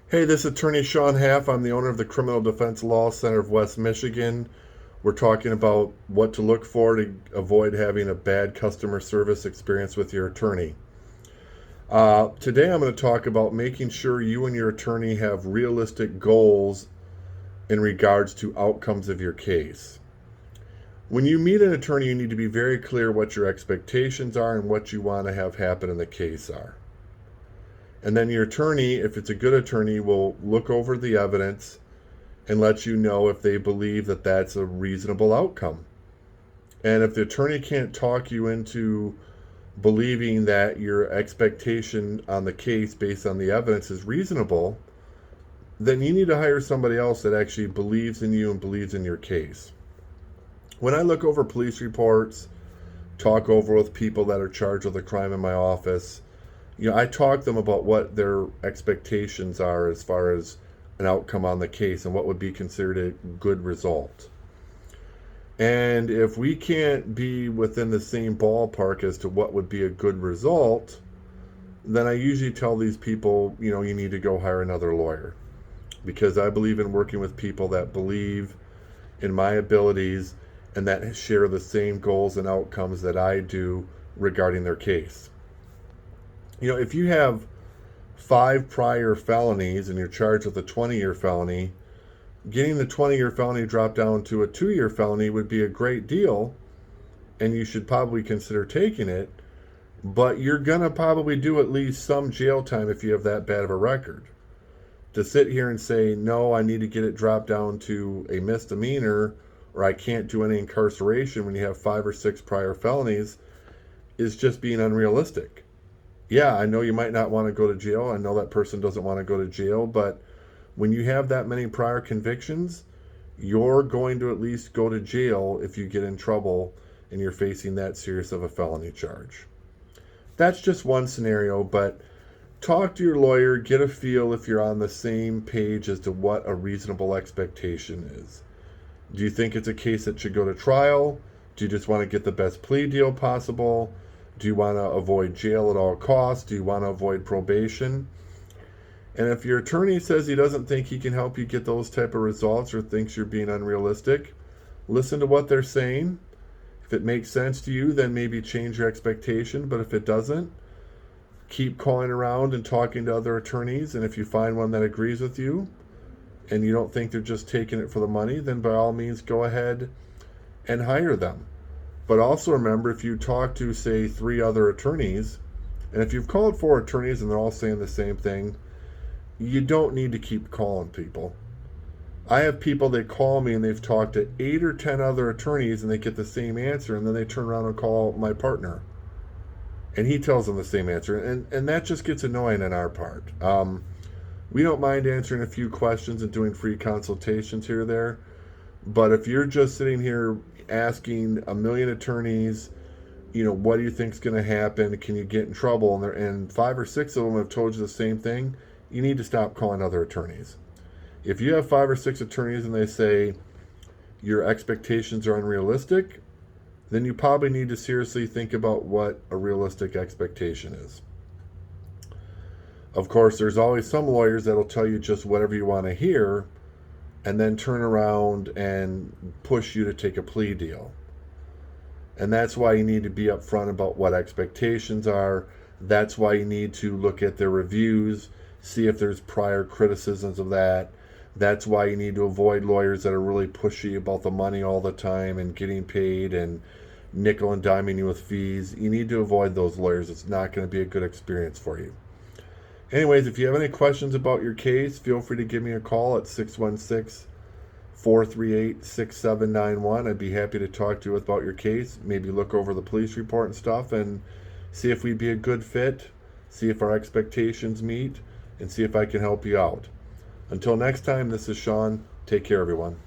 Hey, this is Attorney Shawn. I'm the owner of the Criminal Defense Law Center of West Michigan. We're talking about what to look for to avoid having a bad customer service experience with your attorney. Today I'm going to talk about making sure you and your attorney have realistic goals in regards to outcomes of your case. When you meet an attorney, you need to be very clear what your expectations are and what you want to have happen in the case are. And then your attorney, if it's a good attorney, will look over the evidence and let you know if they believe that that's a reasonable outcome. And if the attorney can't talk you into believing that your expectation on the case based on the evidence is reasonable, then you need to hire somebody else that actually believes in you and believes in your case. When I look over police reports, talk over with people that are charged with a crime in my office, I talk to them about what their expectations are as far as an outcome on the case and what would be considered a good result. And if we can't be within the same ballpark as to what would be a good result, then I usually tell these people, you need to go hire another lawyer. Because I believe in working with people that believe in my abilities and that share the same goals and outcomes that I do regarding their case. If you have 5 prior felonies and you're charged with a 20-year felony, getting the 20-year felony dropped down to a 2-year felony would be a great deal, and you should probably consider taking it, but you're going to probably do at least some jail time if you have that bad of a record. To sit here and say, no, I need to get it dropped down to a misdemeanor, or I can't do any incarceration when you have 5 or 6 prior felonies, is just being unrealistic. Yeah, I know you might not want to go to jail. I know that person doesn't want to go to jail, but when you have that many prior convictions, you're going to at least go to jail if you get in trouble and you're facing that serious of a felony charge. That's just one scenario, but talk to your lawyer, get a feel if you're on the same page as to what a reasonable expectation is. Do you think it's a case that should go to trial? Do you just want to get the best plea deal possible? Do you want to avoid jail at all costs? Do you want to avoid probation? And if your attorney says he doesn't think he can help you get those type of results or thinks you're being unrealistic, listen to what they're saying. If it makes sense to you, then maybe change your expectation. But if it doesn't, keep calling around and talking to other attorneys. And if you find one that agrees with you and you don't think they're just taking it for the money, then by all means go ahead and hire them. But also remember, if you talk to, say, 3 other attorneys, and if you've called 4 attorneys and they're all saying the same thing, you don't need to keep calling people. I have people that call me and they've talked to 8 or 10 other attorneys and they get the same answer, and then they turn around and call my partner. And he tells them the same answer. And that just gets annoying on our part. We don't mind answering a few questions and doing free consultations here or there. But if you're just sitting here asking a million attorneys, what do you think is going to happen? Can you get in trouble? And 5 or 6 of them have told you the same thing. You need to stop calling other attorneys. If you have 5 or 6 attorneys and they say your expectations are unrealistic, then you probably need to seriously think about what a realistic expectation is. Of course, there's always some lawyers that'll tell you just whatever you want to hear and then turn around and push you to take a plea deal. And that's why you need to be upfront about what expectations are. That's why you need to look at their reviews, see if there's prior criticisms of that. That's why you need to avoid lawyers that are really pushy about the money all the time and getting paid and nickel and diming you with fees. You need to avoid those lawyers. It's not going to be a good experience for you. Anyways, if you have any questions about your case, feel free to give me a call at 616-438-6791. I'd be happy to talk to you about your case, maybe look over the police report and stuff and see if we'd be a good fit, see if our expectations meet, and see if I can help you out. Until next time, this is Shawn. Take care, everyone.